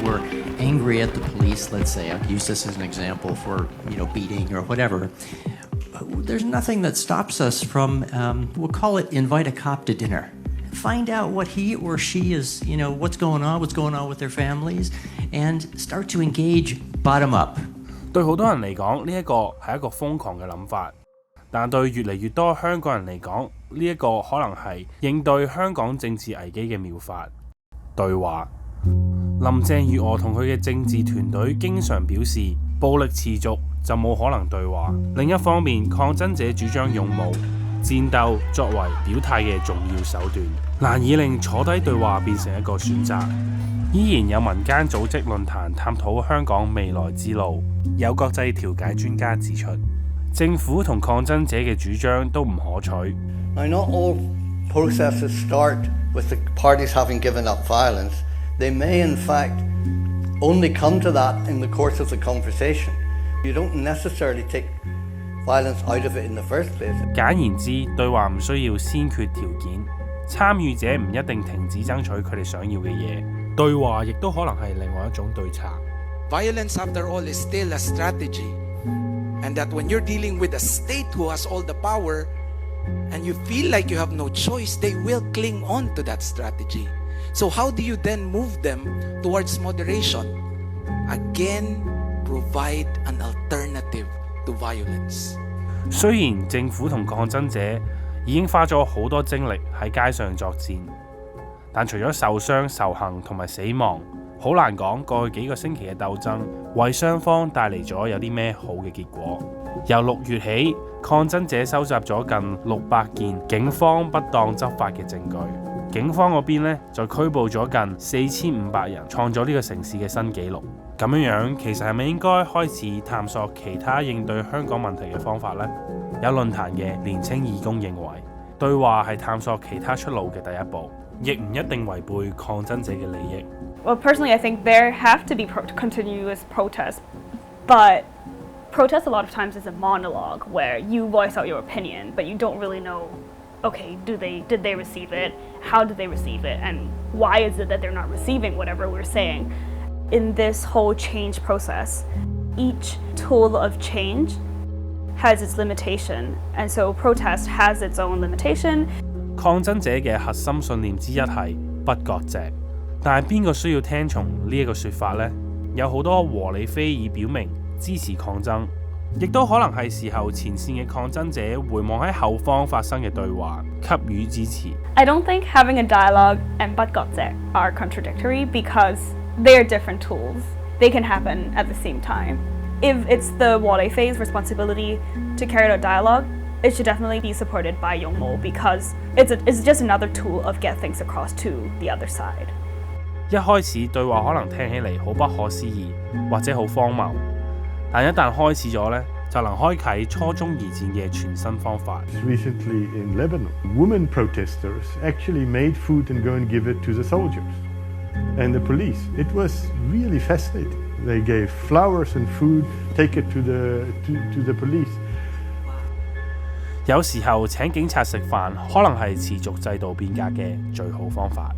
We're angry at the police, let's say. I'll use this as an example for, beating or whatever. There's nothing that stops us from, we'll call it invite a cop to dinner. Find out what he or she is, what's going on with their families, and start to engage bottom up. 對好多人嚟講，呢一個係一個瘋狂嘅諗法，但對越嚟越多香港人嚟講，呢一個可能係應對香港政治危機嘅妙法。對話。林鄭月娥同佢嘅政治團隊經常表示，暴力持續就冇可能對話。另一方面，抗爭者主張用武、戰鬥作為表態嘅重要手段，難以令坐低對話變成一個選擇。依然有民間組織論壇探討香港未來之路。有國際調解專家指出，政府同抗爭者嘅主張都唔可取。Now, not all processes start with the parties having given up violence. They may, in fact, only come to that in the course of the conversation. You don't necessarily take violence out of it in the first place. 簡言之，對話唔需要先決條件，參與者唔一定停止爭取佢哋想要嘅嘢。對話亦都可能係另外一種對策。Violence, after all, is still a strategy. And that when you're dealing with a state who has all the power, and you feel like you have no choice, they will cling on to that strategy. So how do you then move them towards moderation? Again, provide an alternative to violence. 雖然政府同抗爭者已經花咗好多精力喺街上作戰，但除咗受傷、受幸同埋死亡，好難講過去幾個星期嘅鬥爭為雙方帶嚟咗有啲咩好嘅結果。由6月起，抗爭者收集咗近600件警方不當執法嘅證據。警方嗰邊呢，就拘捕咗近4500人，創咗呢個城市嘅新紀錄。咁樣其實係咪應該開始探索其他應對香港問題嘅方法呢？有論壇嘅年青義工認為，對話係探索其他出路嘅第一步，亦唔一定違背抗爭者嘅利益。Well, personally, I think there have to be continuous protests, but protest a lot of times is a monologue where you voice out your opinion, but you don't really know, okay, did they receive it? How did they receive it? And why is it that they're not receiving whatever we're saying? In this whole change process, each tool of change has its limitation, and so protest has its own limitation. 抗爭者嘅核心信念之一係不割席，但係邊個需要聽從呢一個說法呢？有好多和理非議表明支持抗爭，亦都可能係時候前線嘅抗爭者回望喺後方發生嘅對話，給予支持。I don't think having a dialogue and 不割席 are contradictory because they are different tools. They can happen at the same time. If it's the 和理非's responsibility to carry out dialogue, it should definitely be supported by 勇武 because it's just another tool of get things across to the other side. 一開始對話可能聽起嚟好不可思議或者好荒謬，但一旦開始咗呢，就能開啟初中而戰嘅全新方法。Recently in Lebanon, women protesters actually made food and go and give it to the soldiers and the police. It was really fascinating. They gave flowers and food, take it to the police. 有時候請警察食飯，可能係持續制度變革嘅最好方法。